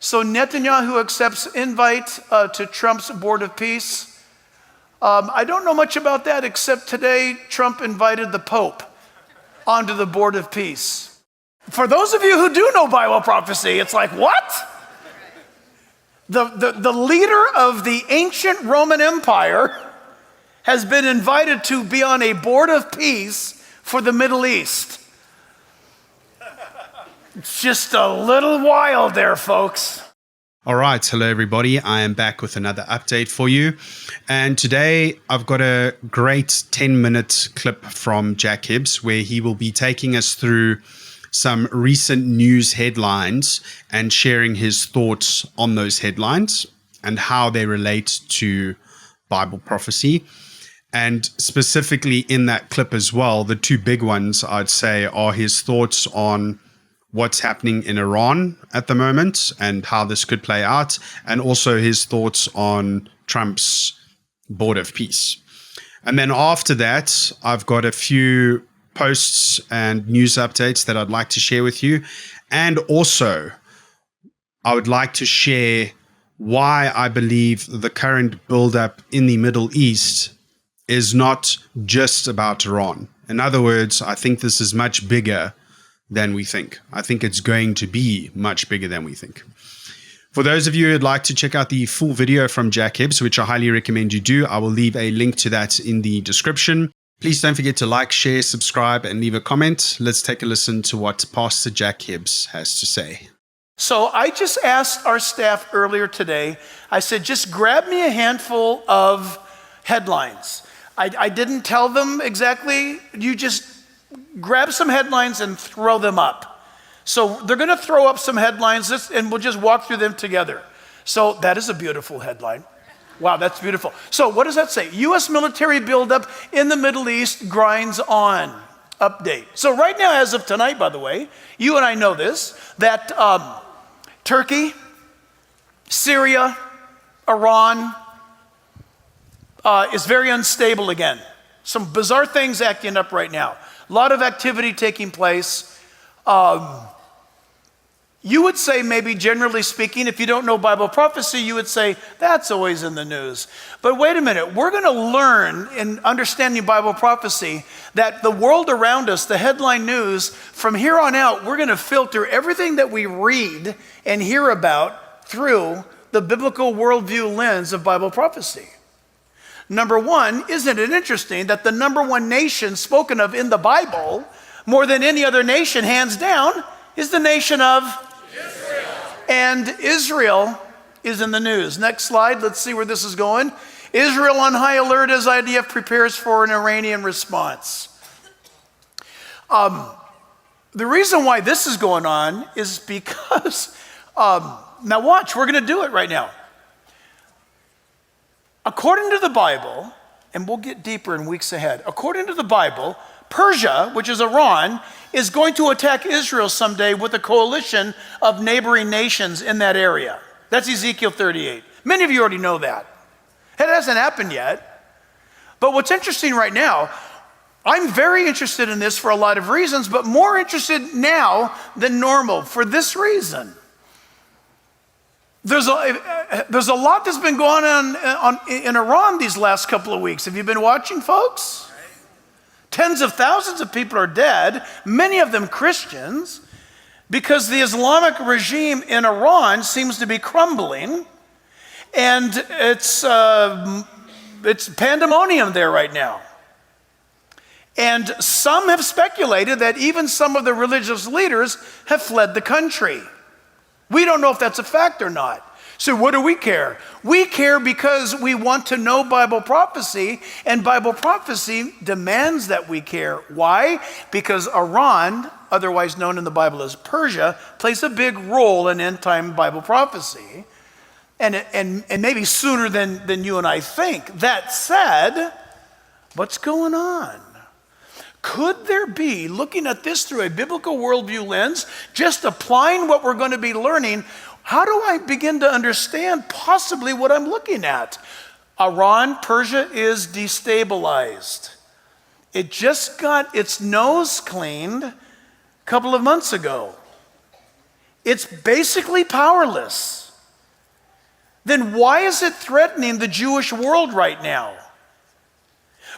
So Netanyahu accepts invite to Trump's Board of Peace. I don't know much about that, except today Trump invited the Pope onto the Board of Peace. For those of you who do know Bible prophecy, it's like, what? The leader of the ancient Roman Empire has been invited to be on a Board of Peace for the Middle East. It's just a little wild there, folks. All right. Hello, everybody. I am back with another update for you. And today I've got a great 10-minute clip from Jack Hibbs where he will be taking us through some recent news headlines and sharing his thoughts on those headlines and how they relate to Bible prophecy. And specifically in that clip as well, the two big ones I'd say are his thoughts on what's happening in Iran at the moment and how this could play out, and also his thoughts on Trump's Board of Peace. And then after that, I've got a few posts and news updates that I'd like to share with you. And also, I would like to share why I believe the current buildup in the Middle East is not just about Iran. In other words, I think this is much bigger than we think. I think it's going to be much bigger than we think. For those of you who'd like to check out the full video from Jack Hibbs, which I highly recommend you do, I will leave a link to that in the description. Please don't forget to like, share, subscribe, and leave a comment. Let's take a listen to what Pastor Jack Hibbs has to say. So I just asked our staff earlier today, I said, just grab me a handful of headlines. I didn't tell them exactly, you just grab some headlines and throw them up. So they're going to throw up some headlines and we'll just walk through them together. So that is a beautiful headline. Wow, that's beautiful. So what does that say? U.S. military buildup in the Middle East grinds on. Update. So right now, as of tonight, by the way, you and I know this, that Turkey, Syria, Iran is very unstable again. Some bizarre things acting up right now. A lot of activity taking place. You would say, maybe generally speaking, if you don't know Bible prophecy, you would say, that's always in the news. But wait a minute, we're going to learn in understanding Bible prophecy that the world around us, the headline news, from here on out, we're going to filter everything that we read and hear about through the biblical worldview lens of Bible prophecy. Number one, isn't it interesting that the number one nation spoken of in the Bible, more than any other nation, hands down, is the nation of Israel. And Israel is in the news. Next slide, let's see where this is going. Israel on high alert as IDF prepares for an Iranian response. The reason why this is going on is because, now watch, we're going to do it right now. According to the Bible, and we'll get deeper in weeks ahead, according to the Bible, Persia, which is Iran, is going to attack Israel someday with a coalition of neighboring nations in that area. That's Ezekiel 38. Many of you already know that. It hasn't happened yet. But what's interesting right now, I'm very interested in this for a lot of reasons, but more interested now than normal for this reason. There's a lot that's been going on in Iran these last couple of weeks. Have you been watching, folks? Tens of thousands of people are dead, many of them Christians, because the Islamic regime in Iran seems to be crumbling, and it's pandemonium there right now. And some have speculated that even some of the religious leaders have fled the country. We don't know if that's a fact or not. So what do we care? We care because we want to know Bible prophecy, and Bible prophecy demands that we care. Why? Because Iran, otherwise known in the Bible as Persia, plays a big role in end-time Bible prophecy, and maybe sooner than you and I think. That said, what's going on? Could there be, looking at this through a biblical worldview lens, just applying what we're going to be learning, how do I begin to understand possibly what I'm looking at? Iran, Persia is destabilized. It just got its nose cleaned a couple of months ago. it's basically powerless. Then why is it threatening the Jewish world right now?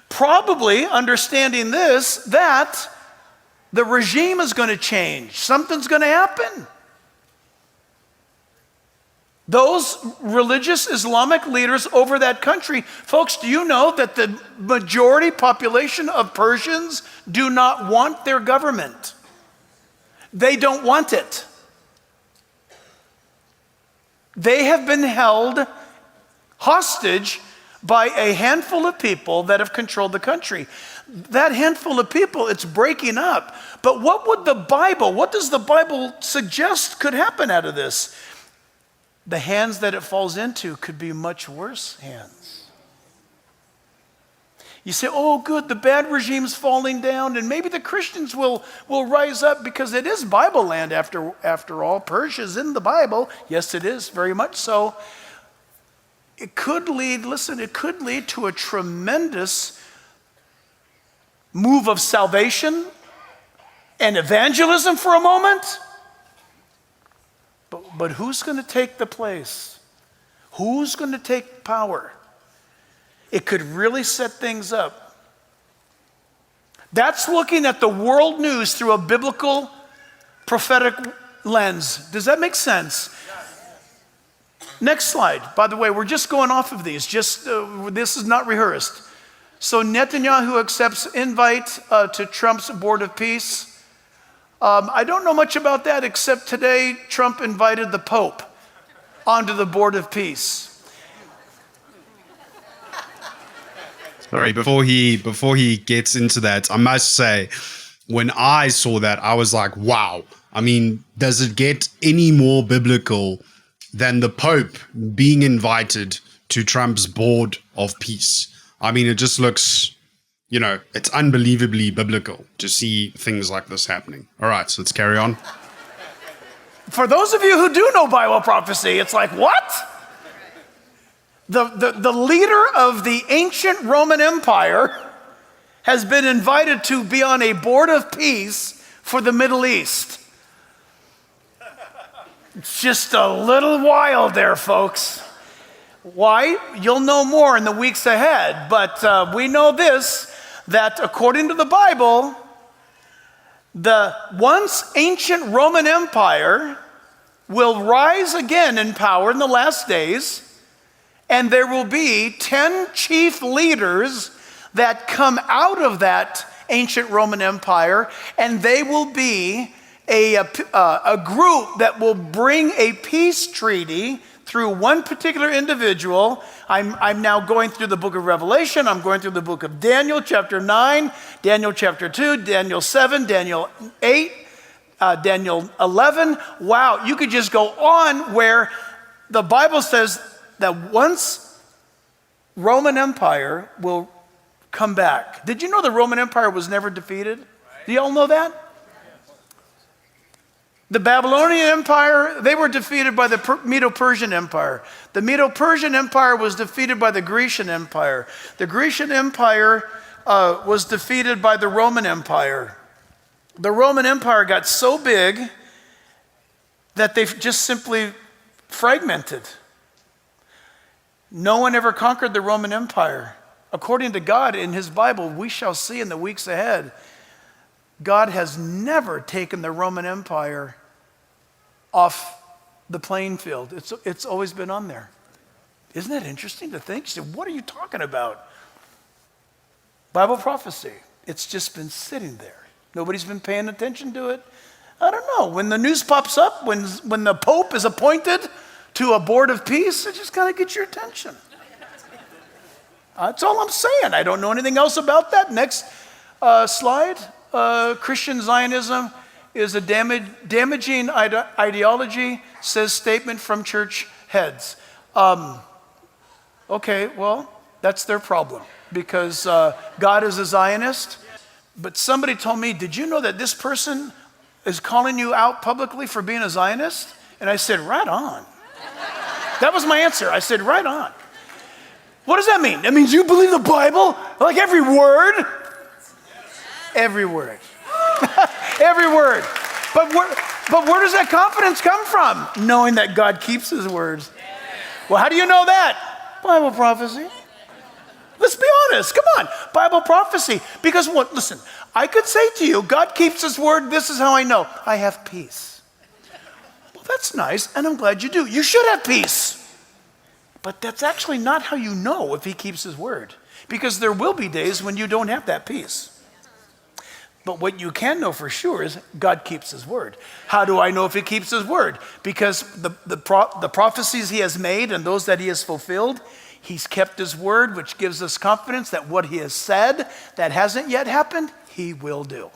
Probably understanding this, that the regime is going to change. Something's going to happen. Those religious Islamic leaders over that country, folks, do you know that the majority population of Persians do not want their government? They don't want it. They have been held hostage by a handful of people that have controlled the country. That handful of people, it's breaking up. But what does the Bible suggest could happen out of this? The hands that it falls into could be much worse hands. You say, oh, good, the bad regime's falling down, and maybe the Christians will rise up, because it is Bible land after all. Persia's in the Bible. Yes, it is, very much so. It could lead to a tremendous move of salvation and evangelism for a moment. But who's going to take the place? Who's going to take power? It could really set things up. That's looking at the world news through a biblical, prophetic lens. Does that make sense? Next slide. By the way, we're just going off of these. This is not rehearsed. So Netanyahu accepts invite to Trump's Board of Peace. I don't know much about that, except today Trump invited the Pope onto the Board of Peace. Sorry, before he gets into that, I must say, when I saw that, I was like, wow. I mean, does it get any more biblical than the Pope being invited to Trump's Board of Peace? I mean, it just looks, it's unbelievably biblical to see things like this happening. All right, so let's carry on. For those of you who do know Bible prophecy, it's like, what? The leader of the ancient Roman Empire has been invited to be on a board of peace for the Middle East. It's just a little wild there, folks. Why? You'll know more in the weeks ahead, but we know this, that according to the Bible, the once ancient Roman Empire will rise again in power in the last days, and there will be 10 chief leaders that come out of that ancient Roman Empire, and they will be a group that will bring a peace treaty through one particular individual. I'm now going through the book of Revelation. I'm going through the book of Daniel, chapter 9, Daniel chapter 2, Daniel 7, Daniel 8, Daniel 11. Wow, you could just go on, where the Bible says that once Roman Empire will come back. Did you know the Roman Empire was never defeated? Do you all know that? The Babylonian Empire, they were defeated by the Medo-Persian Empire. The Medo-Persian Empire was defeated by the Grecian Empire. The Grecian Empire was defeated by the Roman Empire. The Roman Empire got so big that they just simply fragmented. No one ever conquered the Roman Empire. According to God in his Bible, we shall see in the weeks ahead, God has never taken the Roman Empire off the playing field. It's always been on there. Isn't that interesting to think? You say, what are you talking about? Bible prophecy. It's just been sitting there. Nobody's been paying attention to it. I don't know. When the news pops up, when the Pope is appointed to a board of peace, it just kind of gets your attention. That's all I'm saying. I don't know anything else about that. Next slide. Christian Zionism is a damaging ideology, says statement from church heads. Okay, well, that's their problem, because God is a Zionist. But somebody told me, did you know that this person is calling you out publicly for being a Zionist? And I said, right on. That was my answer. I said, right on. What does that mean? That means you believe the Bible? Like every word? Every word. Every word. But But where does that confidence come from? Knowing that God keeps his words. Well, how do you know that? Bible prophecy. Let's be honest. Come on. Bible prophecy. Because what? Listen, I could say to you, God keeps his word. This is how I know. I have peace. Well, that's nice, and I'm glad you do. You should have peace. But that's actually not how you know if he keeps his word. Because there will be days when you don't have that peace. But what you can know for sure is God keeps his word. How do I know if he keeps his word? Because the prophecies he has made and those that he has fulfilled, he's kept his word, which gives us confidence that what he has said that hasn't yet happened, he will do.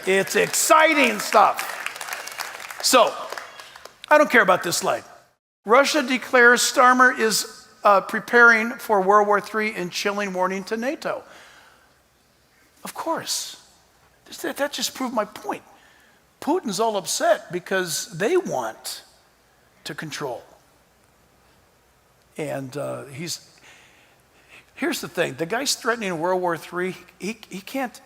It's exciting stuff. So, I don't care about this slide. Russia declares Starmer is preparing for World War III and chilling warning to NATO. Of course. That just proved my point. Putin's all upset because they want to control. And here's the thing. The guy's threatening World War III. He can't,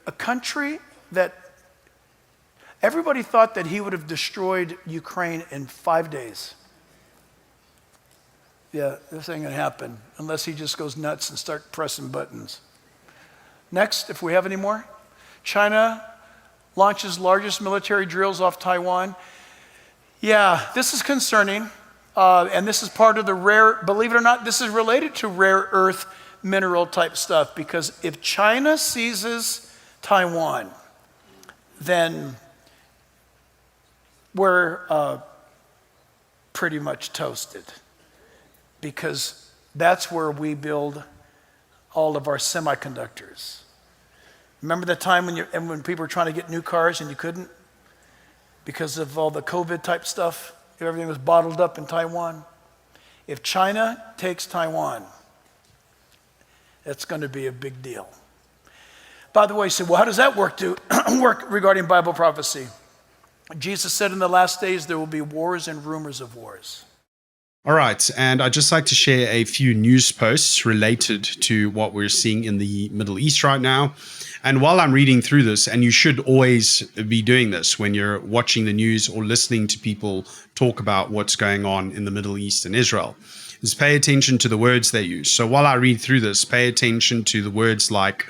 a country that everybody thought that he would have destroyed Ukraine in 5 days. Yeah, this ain't gonna happen unless he just goes nuts and start pressing buttons. Next, if we have any more. China launches largest military drills off Taiwan. Yeah, this is concerning. And this is part of the rare, believe it or not, this is related to rare earth mineral type stuff. Because if China seizes Taiwan, then we're pretty much toasted. Because that's where we build all of our semiconductors. Remember the time when people were trying to get new cars and you couldn't? Because of all the COVID type stuff, everything was bottled up in Taiwan. If China takes Taiwan, that's going to be a big deal. By the way, you say, well, how does that work regarding Bible prophecy? Jesus said in the last days there will be wars and rumors of wars. All right, and I'd just like to share a few news posts related to what we're seeing in the Middle East right now. And while I'm reading through this, and you should always be doing this when you're watching the news or listening to people talk about what's going on in the Middle East and Israel, is pay attention to the words they use. So while I read through this, pay attention to the words like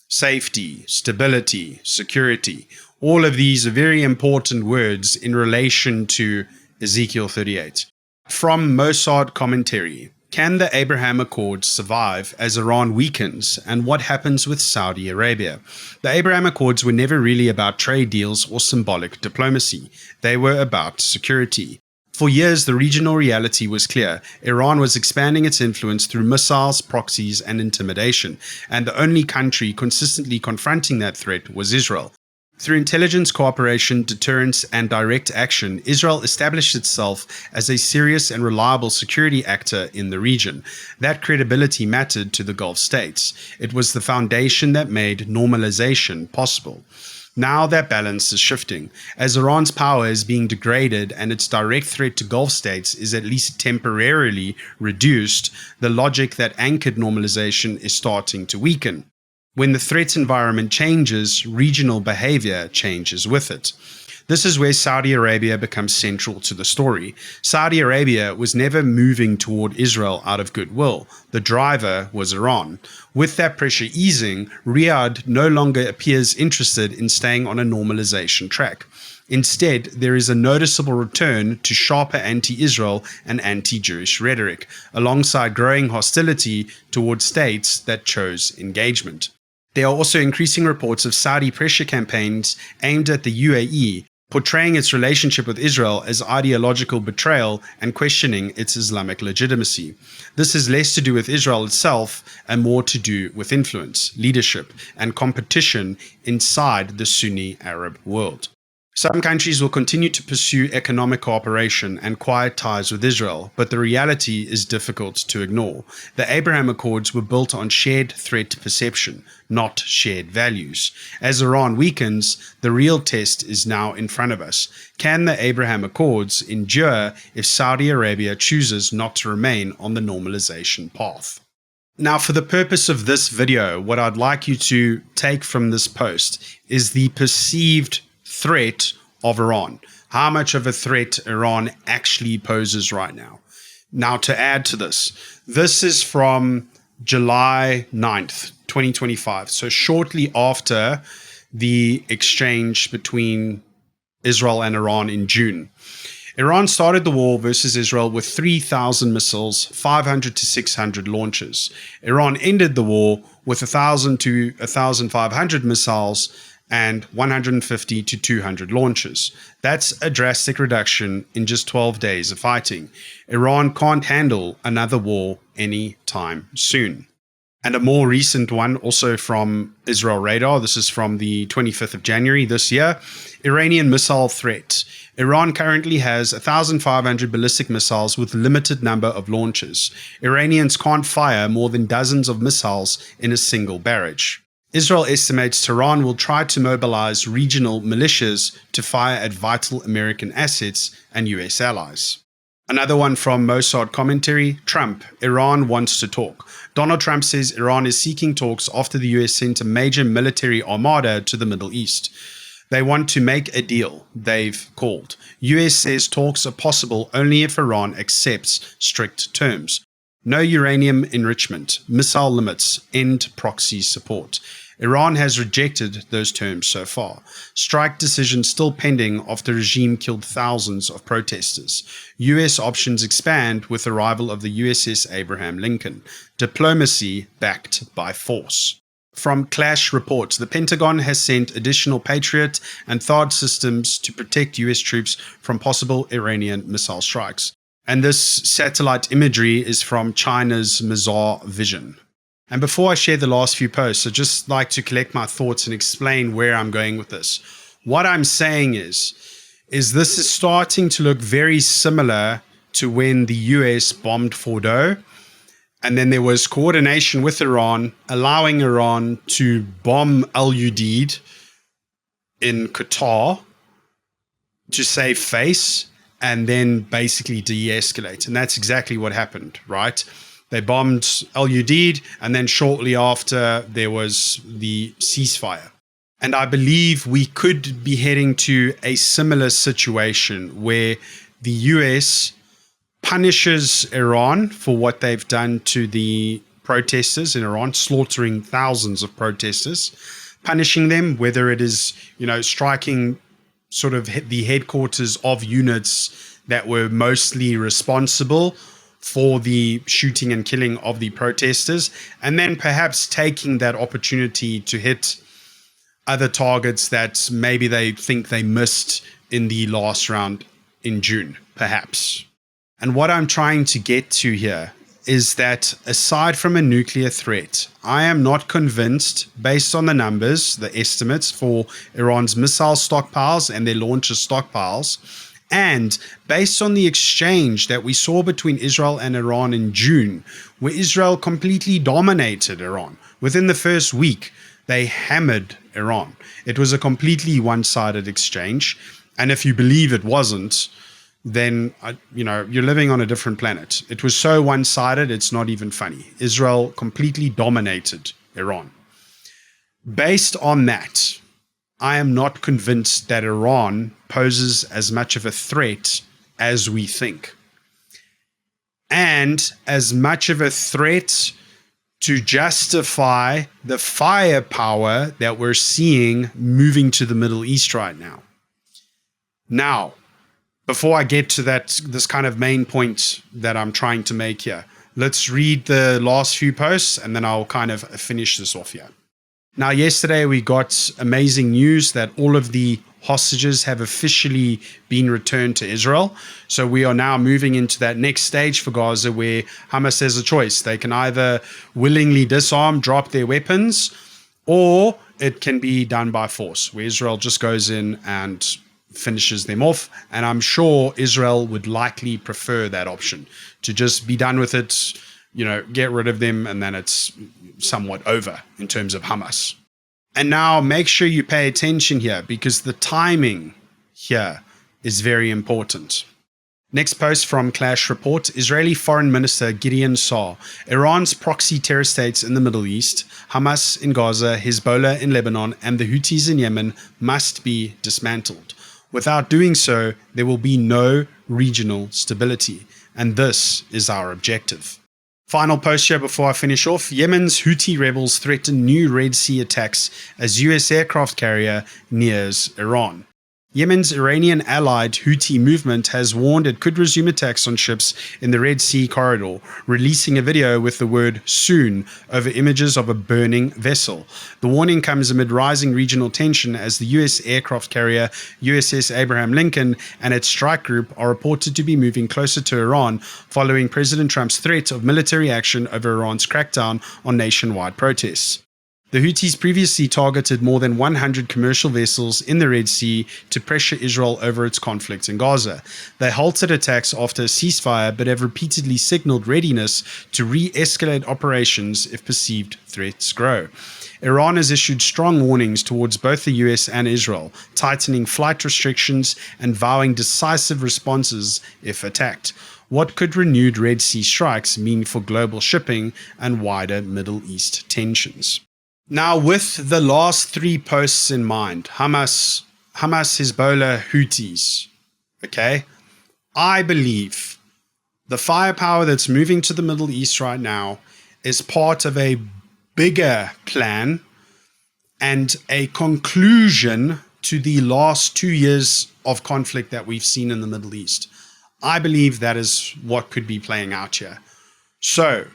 safety, stability, security. All of these are very important words in relation to Ezekiel 38. From Mossad Commentary, can the Abraham Accords survive as Iran weakens, and what happens with Saudi Arabia? The Abraham Accords were never really about trade deals or symbolic diplomacy. They were about security. For years, the regional reality was clear. Iran was expanding its influence through missiles, proxies, and intimidation, and the only country consistently confronting that threat was Israel. Through intelligence cooperation, deterrence, and direct action, Israel established itself as a serious and reliable security actor in the region. That credibility mattered to the Gulf states. It was the foundation that made normalization possible. Now that balance is shifting. As Iran's power is being degraded and its direct threat to Gulf states is at least temporarily reduced, the logic that anchored normalization is starting to weaken. When the threat environment changes, regional behavior changes with it. This is where Saudi Arabia becomes central to the story. Saudi Arabia was never moving toward Israel out of goodwill. The driver was Iran. With that pressure easing, Riyadh no longer appears interested in staying on a normalization track. Instead, there is a noticeable return to sharper anti-Israel and anti-Jewish rhetoric, alongside growing hostility towards states that chose engagement. There are also increasing reports of Saudi pressure campaigns aimed at the UAE, portraying its relationship with Israel as ideological betrayal and questioning its Islamic legitimacy. This has less to do with Israel itself and more to do with influence, leadership, and competition inside the Sunni Arab world. Some countries will continue to pursue economic cooperation and quiet ties with Israel, but the reality is difficult to ignore. The Abraham Accords were built on shared threat perception, not shared values. As Iran weakens, the real test is now in front of us. Can the Abraham Accords endure if Saudi Arabia chooses not to remain on the normalization path? Now, for the purpose of this video, what I'd like you to take from this post is the perceived threat of Iran. How much of a threat Iran actually poses right now. Now, to add to this, this is from July 9th, 2025. So shortly after the exchange between Israel and Iran in June. Iran started the war versus Israel with 3,000 missiles, 500 to 600 launches. Iran ended the war with 1,000 to 1,500 missiles and 150 to 200 launches. That's a drastic reduction in just 12 days of fighting. Iran can't handle another war anytime soon. And a more recent one, also from Israel Radar, this is from the 25th of January this year, Iranian missile threat. Iran currently has 1,500 ballistic missiles with limited number of launches. Iranians can't fire more than dozens of missiles in a single barrage. Israel estimates Tehran will try to mobilize regional militias to fire at vital American assets and US allies. Another one from Mossad commentary, Trump, Iran wants to talk. Donald Trump says Iran is seeking talks after the US sent a major military armada to the Middle East. They want to make a deal, they've called. US says talks are possible only if Iran accepts strict terms. No uranium enrichment, missile limits, end proxy support. Iran has rejected those terms so far. Strike decision still pending after the regime killed thousands of protesters. US options expand with arrival of the USS Abraham Lincoln. Diplomacy backed by force. From Clash reports, the Pentagon has sent additional Patriot and THAAD systems to protect US troops from possible Iranian missile strikes. And this satellite imagery is from China's Mazar Vision. And before I share the last few posts, I'd just like to collect my thoughts and explain where I'm going with this. What I'm saying is this is starting to look very similar to when the US bombed Fordo, and then there was coordination with Iran, allowing Iran to bomb Al Udeid in Qatar to save face, and then basically de-escalate. And that's exactly what happened, right? They bombed Al Udeid, and then shortly after, there was the ceasefire. And I believe we could be heading to a similar situation where the US punishes Iran for what they've done to the protesters in Iran, slaughtering thousands of protesters, punishing them, whether it is, striking sort of the headquarters of units that were mostly responsible for the shooting and killing of the protesters, and then perhaps taking that opportunity to hit other targets that maybe they think they missed in the last round in June, perhaps. And what I'm trying to get to here is that aside from a nuclear threat, I am not convinced, based on the numbers, the estimates for Iran's missile stockpiles and their launcher stockpiles, and based on the exchange that we saw between Israel and Iran in June, where Israel completely dominated Iran. Within the first week, they hammered Iran. It was a completely one-sided exchange. And if you believe it wasn't, then, you're living on a different planet. It was so one-sided, it's not even funny. Israel completely dominated Iran. Based on that, I am not convinced that Iran poses as much of a threat as we think. And as much of a threat to justify the firepower that we're seeing moving to the Middle East right now. Now, before I get to this kind of main point that I'm trying to make here, let's read the last few posts and then I'll kind of finish this off here. Now, yesterday we got amazing news that all of the hostages have officially been returned to Israel. So we are now moving into that next stage for Gaza where Hamas has a choice. They can either willingly disarm, drop their weapons, or it can be done by force, where Israel just goes in and finishes them off. And I'm sure Israel would likely prefer that option, to just be done with it, get rid of them, and then it's somewhat over in terms of Hamas. And now make sure you pay attention here, because the timing here is very important. Next post from Clash Report. Israeli Foreign Minister Gideon Saar. Iran's proxy terror states in the Middle East, Hamas in Gaza, Hezbollah in Lebanon, and the Houthis in Yemen must be dismantled. Without doing so, there will be no regional stability. And this is our objective. Final post here before I finish off. Yemen's Houthi rebels threaten new Red Sea attacks as US aircraft carrier nears Iran. Yemen's Iranian-allied Houthi movement has warned it could resume attacks on ships in the Red Sea corridor, releasing a video with the word soon over images of a burning vessel. The warning comes amid rising regional tension as the US aircraft carrier USS Abraham Lincoln and its strike group are reported to be moving closer to Iran following President Trump's threat of military action over Iran's crackdown on nationwide protests. The Houthis previously targeted more than 100 commercial vessels in the Red Sea to pressure Israel over its conflict in Gaza. They halted attacks after a ceasefire but have repeatedly signaled readiness to re-escalate operations if perceived threats grow. Iran has issued strong warnings towards both the US and Israel, tightening flight restrictions and vowing decisive responses if attacked. What could renewed Red Sea strikes mean for global shipping and wider Middle East tensions? Now, with the last three posts in mind, Hamas, Hezbollah, Houthis, okay, I believe the firepower that's moving to the Middle East right now is part of a bigger plan and a conclusion to the last 2 years of conflict that we've seen in the Middle East. I believe that is what could be playing out here. So,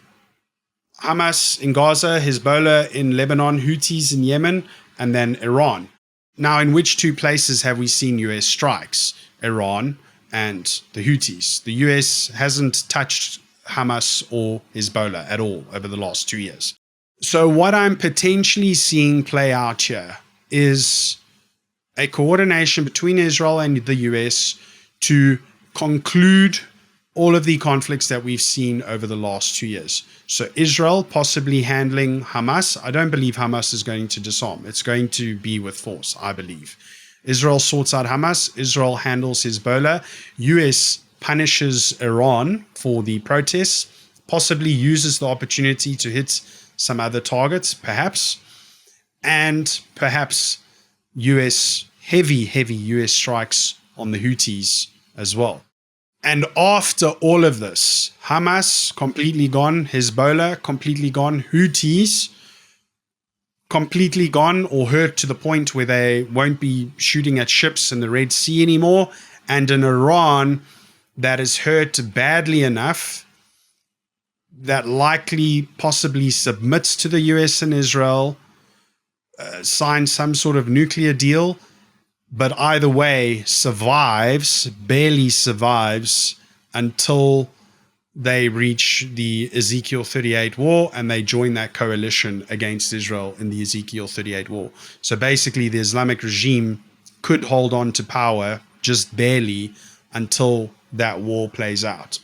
Hamas in Gaza, Hezbollah in Lebanon, Houthis in Yemen, and then Iran. Now, in which two places have we seen US strikes? Iran and the Houthis. The US hasn't touched Hamas or Hezbollah at all over the last 2 years. So what I'm potentially seeing play out here is a coordination between Israel and the US to conclude all of the conflicts that we've seen over the last 2 years. So Israel possibly handling Hamas. I don't believe Hamas is going to disarm. It's going to be with force, I believe. Israel sorts out Hamas. Israel handles Hezbollah. US punishes Iran for the protests, possibly uses the opportunity to hit some other targets, perhaps. And perhaps heavy US strikes on the Houthis as well. And after all of this, Hamas completely gone, Hezbollah completely gone, Houthis completely gone or hurt to the point where they won't be shooting at ships in the Red Sea anymore, and an Iran that is hurt badly enough that likely possibly submits to the US and Israel, signs some sort of nuclear deal, but either way barely survives until they reach the Ezekiel 38 war and they join that coalition against Israel in the Ezekiel 38 war. So basically the Islamic regime could hold on to power just barely until that war plays out.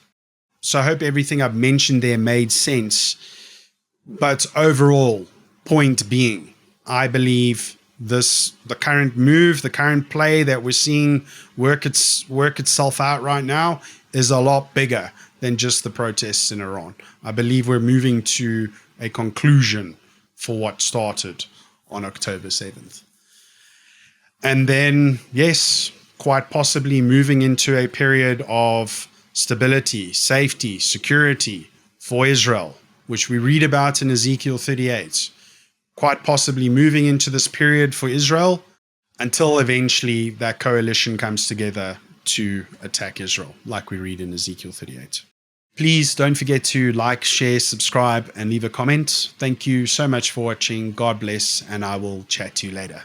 So I hope everything I've mentioned there made sense. But overall, point being, I believe the current move, the current play that we're seeing work itself out right now is a lot bigger than just the protests in Iran. I believe we're moving to a conclusion for what started on October 7th. And then, yes, quite possibly moving into a period of stability, safety, security for Israel, which we read about in Ezekiel 38. Quite possibly moving into this period for Israel until eventually that coalition comes together to attack Israel, like we read in Ezekiel 38. Please don't forget to like, share, subscribe, and leave a comment. Thank you so much for watching. God bless, and I will chat to you later.